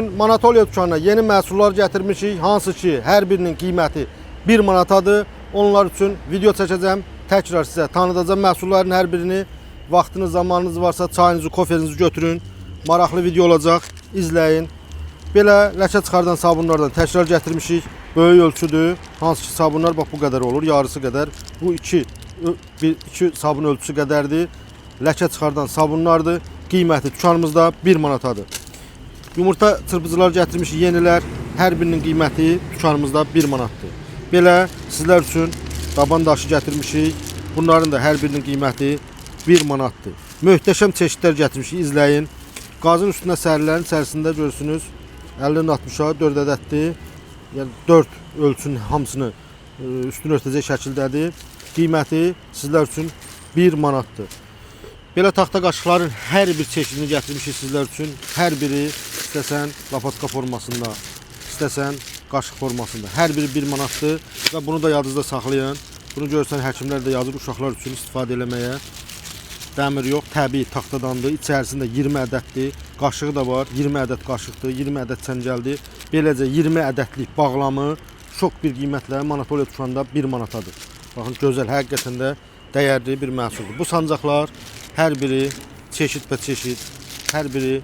Manatoliya dükanına yeni məhsullar gətirmişik, hansı ki, hər birinin qiyməti 1 manatadır. Onlar üçün video çəkəcəm, təkrar sizə tanıdacağım məhsulların hər birini. Vaxtınız, zamanınız varsa çayınızı, kofenizi götürün. Maraqlı video olacaq, izləyin. Belə ləkə çıxardan sabunlardan təkrar gətirmişik. Böyük ölçüdür. Hansı ki, sabunlar bax bu qədər olur, yarısı qədər. Bu iki sabun ölçüsü qədərdir. Ləkə çıxardan sabunlardır. Qiyməti dükanımızda 1 manatadır. Yumurta çırpıcılar gətirmişik yenilər. Hər birinin qiyməti dükanımızda 1 manatdır. Belə sizlər üçün daban daşı gətirmişik. Bunların da hər birinin qiyməti 1 manatdır. Möhtəşəm çeşidlər gətirmişik, izləyin. Qazın üstünə sərilərin içərisində görürsünüz. 50-nin 60-a 4 ədəddir. Yəni 4 ölçünün hamısını üstünü örtəcək şəkildədir. Qiyməti sizlər üçün 1 manatdır. Belə taxta qaşıqların hər bir çeşidini gətirmişik sizlər üçün. Hər biri istəsən lapatka formasında, istəsən qaşıq formasında. Hər biri 1 manatdır və bunu da yadınızda saxlayın. Bunu görsən həkimlər də yazır uşaqlar üçün istifadə eləməyə. Dəmir yox, təbii taxtadandır. İçərisində 20 ədəddir. Qaşığı da var. 20 ədəd qaşıqdır, 20 ədəd çəngəldir. Beləcə 20 ədədlik bağlamı şok bir qiymətlə Manatoliya dükanında 1 manatadır. Baxın, gözəl, həqiqətən də dəyərli bir məhsuldur. Bu sancaqlar hər biri çeşid və çeşid, hər biri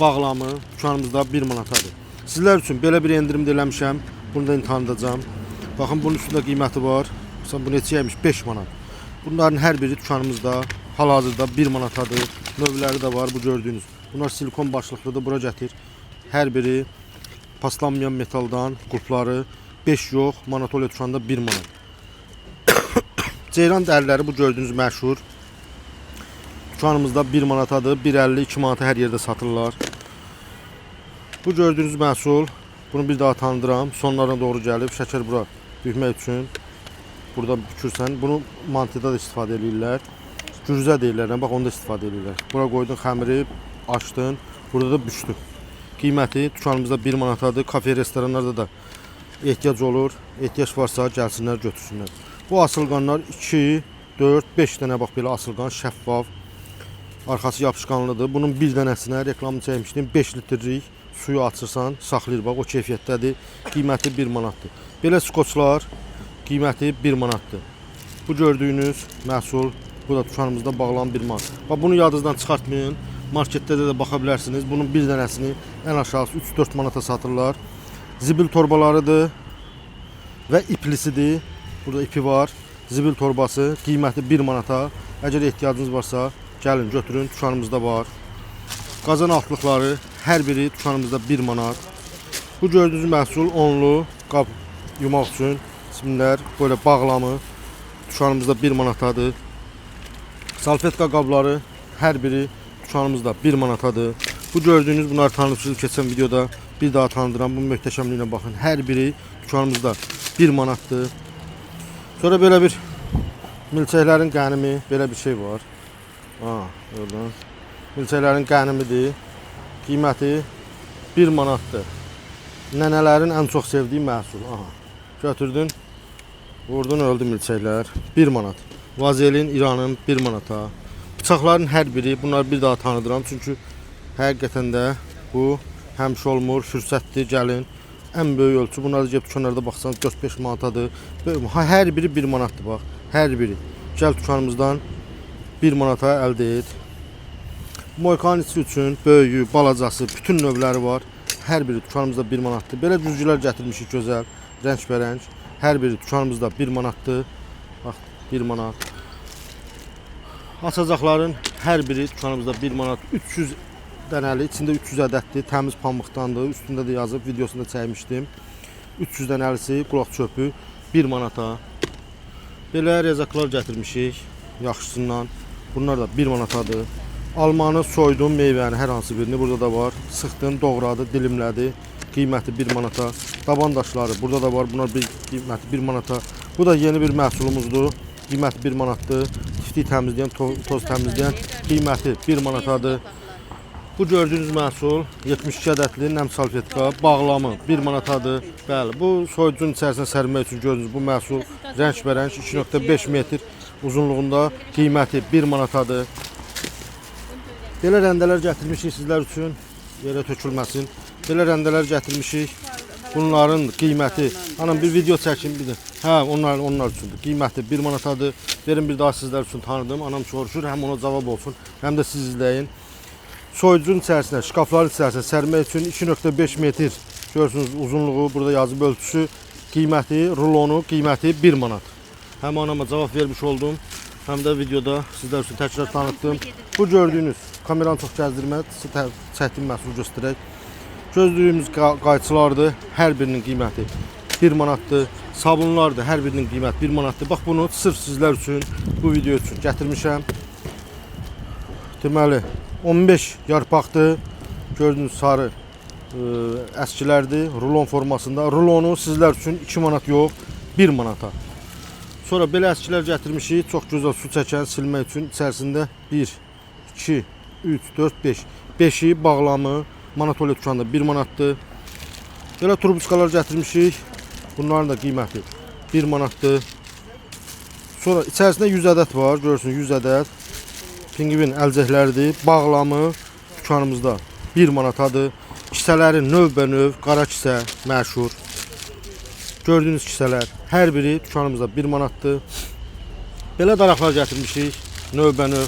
bağlamı dükanımızda 1 manatadır. Sizlər üçün belə bir endirimdə eləmişəm. Bunu da tanıdacağım. Baxın, bunun üstündə qiyməti var. Məsələn, bu neçəyəmiş? 5 manat. Bunların hər biri dükanımızda hal-hazırda 1 manatadır. Növləri də var, bu gördüyünüz. Bunlar silikon başlıqlıdır, bura gətir. Hər biri paslanmayan metaldan, qulpları 5 yox, Manatoliya dükanında 1 manat. Ceyran dərləri bu gördüyünüz məşhur. Dükanımızda 1 manatadır, 1.50-2 manata hər yerdə satırlar. Bu gördüyünüz məhsul, bunu bir daha tanıdıram. Sonlarına doğru gəlib, şəkər bura bükmək üçün. Burada bükürsən, bunu mantıda da istifadə edirlər. Gürzə deyirlər, bax onda istifadə edirlər. Bura qoydun xəmiri, açdın, burada da bükdün. Qiyməti dükanımızda 1 manatadır. Kafe, restoranlarda da ehtiyac olur. Ehtiyac varsa gəlsinlər, götürsünlər. Bu asılqanlar 2, 4, 5 dənə bax belə asılqan, şəffaf. Arxası yapışqanlıdır. Bunun bir dənəsinə reklamını çəkmişdim. 5 litrlik suyu açırsan, saxlayır. Bax, o keyfiyyətdədir. Qiyməti 1 manatdır. Belə skoçlar qiyməti 1 manatdır. Bu gördüyünüz məhsul, bu da dükanımızda bağlanan 1 manat. Bax, bunu yadınızdan çıxartmayın. Marketdə də baxa bilərsiniz. Bunun bir dənəsini ən aşağısı 3-4 manata satırlar. Zibil torbalarıdır və iplisidir. Burada ipi var. Zibil torbası qiyməti 1 manata. Əgər ehtiyacınız varsa gəlin götürün, dükanımızda var. Qazan altlıqları hər biri dükanımızda 1 manat. Bu gördüyünüz məhsul onlu qab yumaq üçün simlər, böyle bağlamı dükanımızda 1 manatadır. Salfetka qabları hər biri dükanımızda 1 manatadır. Bu gördüyünüz, bunları tanımışsınız keçən videoda, bir daha tanıdıram. Bu möhtəşəmliyinə baxın. Hər biri dükanımızda 1 manatdır. Sonra belə bir milçəklərin qənimi, belə bir şey var. Oradan. Milçəklərin qənimidir. Qiyməti 1 manatdır. Nənələrin ən çox sevdiyi məhsul. Götürdün, vurdun, öldü milçəklər. 1 manat. Vazelin İranın 1 manata. Bıçaqların hər biri, bunları bir daha tanıdıram. Çünki həqiqətən də bu həmişə olmur, fürsətdir, gəlin. Ən böyük ölçü, bunlar da dükanlarda baxsanız 4-5 manatadır. Hər biri 1 manatdır, bax. Hər biri. Gəl dükanımızdan 1 manata əldə et. Moykanın içi üçün böyüyü, balacası, bütün növləri var. Hər biri dükanımızda 1 manatdır. Belə güzgülər gətirmişik gözəl, rəngbərəng. Hər biri dükanımızda 1 manatdır. Bax, 1 manat. Açacaqların hər biri dükanımızda 1 manat. 300 dənəli, içində 300 ədəddir, təmiz pambıqdandır. Üstündə də yazıb, videosunda çəkmişdim. 300 dənəlisi qulaq çöpü 1 manata. Belə rezaklar gətirmişik yaxşısından. Bunlar da 1 manatadır. Almanı soydum, meyvəni hər hansı birini burada da var. Sıxdın, doğradı, dilimlədi. Qiyməti 1 manata. Daban daşları burada da var. Bunlar qiyməti 1 manata. Bu da yeni bir məhsulumuzdur. Qiyməti 1 manatdır. Tiftik təmizləyən, toz təmizləyən qiyməti 1 manatadır. Bu gördüyünüz məhsul 72 ədədli nəm salfetka, bağlamı 1 manatadır. Bəli, bu soyucunun içərisinə sərmək üçün gördüyünüz bu məhsul rəngbərəng 2.5 metr uzunluğunda, qiyməti 1 manatadır. Belə rəndələr gətirmişik sizlər üçün, yerə tökülməsin. Belə rəndələr gətirmişik. Bunların qiyməti, anam bir video çəkin bir də. Hə, onlar üçündür. Qiyməti 1 manatadır. Verin bir daha sizlər üçün tanıdım. Anam soruşur, həm ona cavab olsun, həm də siz izləyin. Soyucunun içərisinə, şkafların içərisinə sərmək üçün 2.5 metr görürsünüz uzunluğu, burada yazıb ölçüsü, qiyməti, rulonu qiyməti 1 manat. Həm anama cavab vermiş oldum, həm də videoda sizlər üçün təkrar tanıtdım. Bu gördüyünüz kameranı çox gəzdirmə, çətin məhsul göstərək. Gözlüyümüz qayçılardır, hər birinin qiyməti 1 manatdır. Sabunlardır, hər birinin qiyməti 1 manatdır. Bax bunu sırf sizlər üçün, bu video üçün gətirmişəm. Deməli 15 yarpaqdır. Gördüyünüz sarı əskilərdir, rulon formasında. Rulonu sizlər üçün 2 manat yox, 1 manata. Sonra belə əskilər gətirmişik, çox gözəl su çəkən silmək üçün. İçərisində 1, 2, 3, 4, 5. 5-i bağlamı Manatolya dükanında 1 manatdır. Belə turbuskalar gətirmişik. Bunların da qiyməti 1 manatdır. Sonra içərisində 100 ədəd var, görürsünüz 100 ədəd. Pingvin əlcəkləridir. Bağlamı dükanımızda 1 manatadır. Kisələrin növbənöv, qara kisə məşhur. Gördüyünüz kisələr hər biri dükanımızda 1 manatdır. Belə daraqlar gətirmişik. Növbənöv.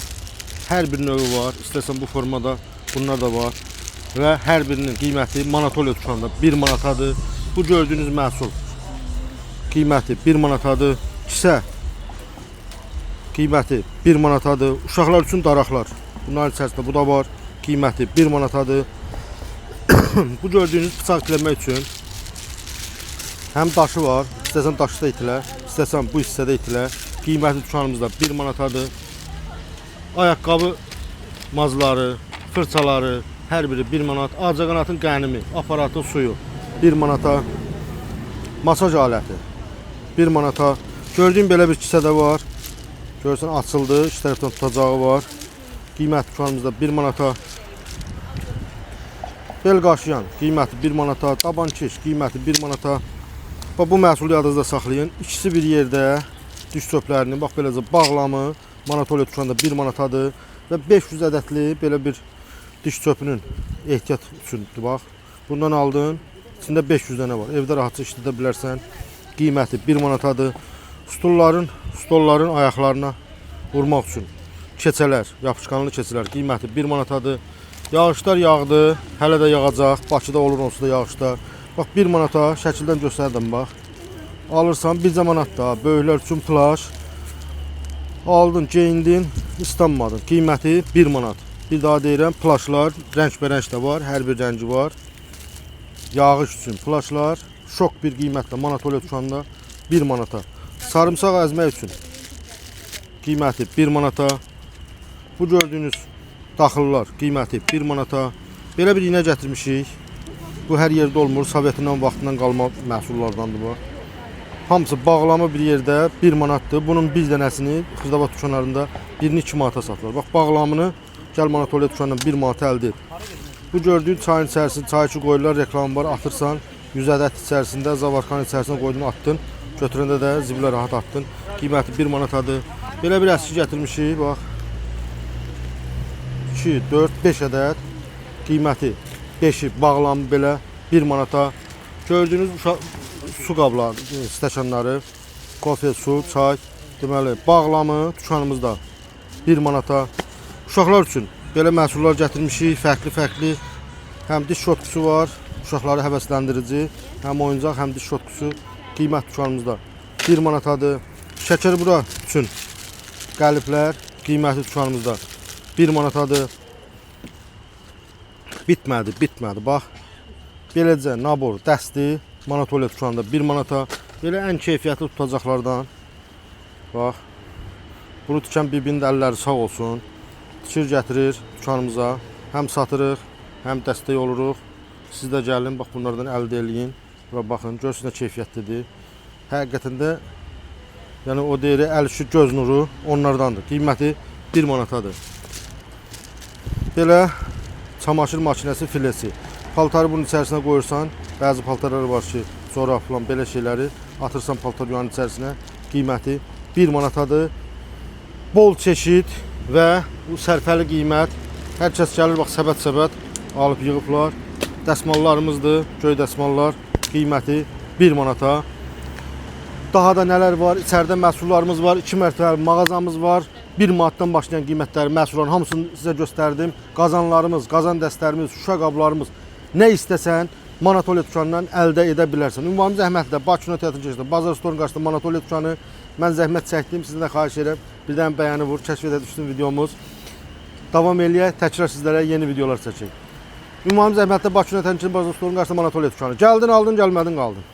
Hər bir növü var. İstəsən bu formada bunlar da var. Və hər birinin qiyməti Manatolya dükanında 1 manatadır. Bu gördüyünüz məhsul qiyməti 1 manatadır. Kisə qiyməti 1 manatadır. Uşaqlar üçün daraqlar. Bunların içərisində bu da var. Qiyməti 1 manatadır. Bu gördüyünüz bıçaq itiləmək üçün həm daşı var. İstəsən daşı da itilə, istəsən bu hissədə itilə. Qiyməti dükanımızda 1 manatadır. Ayaqqabı mazları, fırçaları hər biri 1 manat. Ağcaqanadın qənimi, aparatın suyu 1 manata. Masaj aləti 1 manata. Gördüyüm belə bir kisə də var. Görürsən açıldı, iki tərəfdən tutacağı var. Qiyməti dükanımızda 1 manata. Bel qaşıyan qiyməti 1 manata. Taban keş qiyməti 1 manata. Bax bu məhsulu yadınızda saxlayın. İkisi bir yerdə diş çöplərini bax beləcə bağlamı Manatolya dükanında 1 manatadır və 500 ədədli belə bir diş çöpünün ehtiyat üçündür bax. Bundan aldın. İçində 500 dənə var. Evdə rahatca işlədə bilərsən. Qiyməti 1 manatadır. Stolların ayaqlarına vurmaq üçün keçələr, yapışqanlı keçələr qiyməti 1 manatadır. Yağışlar yağdı, hələ də yağacaq. Bakıda olur onsuz da yağışlar. Bax 1 manata şəkildən göstərdim bax. Alırsan 1 manat da böyüklər üçün plaş. Aldın, geyindin, islanmadın. Qiyməti 1 manat. Bir daha deyirəm, plaşlar rəngbərəng də var, hər bir rəngi var. Yağış üçün plaşlar şok bir qiymətlə Manatolya dükanında 1 manata. Sarımsaq əzmək üçün qiyməti 1 manata. Bu gördüyünüz daxıllar qiyməti 1 manata. Belə bir iynə gətirmişik. Bu hər yerdə olmur, Sovetindən vaxtından qalma məhsullardandır bu. Hamısı bağlama bir yerdə 1 manatdır. Bunun bir dənəsini Xırdavat dükanlarında 1-ni 2 manata satılır. Bax bağlamını gəl Manatolya dükanından 1 manata əldə et. Bu gördüyün çayın içərisində çay içi qoyurlar, reklam var, atırsan 100 ədəd içərisində, zavarkanın içərisinə qoydun, attın. Götürəndə də zibilə rahat attın. Qiyməti 1 manatadır. Belə bir əski gətirmişik, bax. 2, 4, 5 ədəd. Qiyməti 5-i bağlamı belə 1 manata. Gördüyünüz su qabları, stəkanları, kofe, su, çay, deməli bağlamı dükanımızda 1 manata. Uşaqlar üçün belə məhsullar gətirmişik, fərqli-fərqli. Həm diş şotkusu var, uşaqları həvəsləndirici, həm oyuncaq, həm diş şotkusu. Qiymət dükanımızda 1 manatadır. Şəkər bura üçün qəliblər, qiyməti dükanımızda 1 manatadır. Bitmədi, bax. Beləcə nabor, dəsti Manatolya dükanında 1 manata. Belə ən keyfiyyətli tutacaqlardan. Bax. Bunu tikən bibinin əlləri sağ olsun. Tikir gətirir dükanımıza. Həm satırıq, həm dəstək oluruq. Siz də gəlin, bax bunlardan əldə eləyin. Və baxın, görsün nə keyfiyyətlidir. Həqiqətən də yəni o deyir, əl işi, göz nuru onlardandır. Qiyməti 1 manatadır. Belə çamaşır makinəsi filesi. Paltarı bunun içərisinə qoyursan, bəzi paltarlar var ki, sonra falan belə şeyləri atırsan paltar yuvanın içərisinə. Qiyməti 1 manatadır. Bol çeşid və bu sərfəli qiymət. Hər kəs gəlir, bax səbət-səbət alıb yığıblar. dəsmallarımızdır. Göy dəsmallar qiyməti 1 manata. Daha da nələr var? İçəridə məhsullarımız var. 2 mərtəbəli mağazamız var. 1 manatdan başlayan qiymətləri məhsulların hamısını sizə göstərdim. Qazanlarımız, qazan dəstlərimiz, şüşə qablarımız, nə istəsən Manatoliya dükanından əldə edə bilərsən. Ünvanım zəhmətlə Bakı Teatrın keçdə Bazar Storun qarşısında Manatoliya dükanı. Mən zəhmət çəkdim, sizdən də xahiş edirəm. Bir dənə bəyəni vur, kəşf edə düşsün videomuz. Davam eləyək, təkrar sizlərə yeni videolar çəkək. Ünvanım zəhmətlə Bakı Teatrın keçdə Bazar Storun qarşısında Manatoliya dükanı. Gəldin, aldın, gəlmədin, qaldın.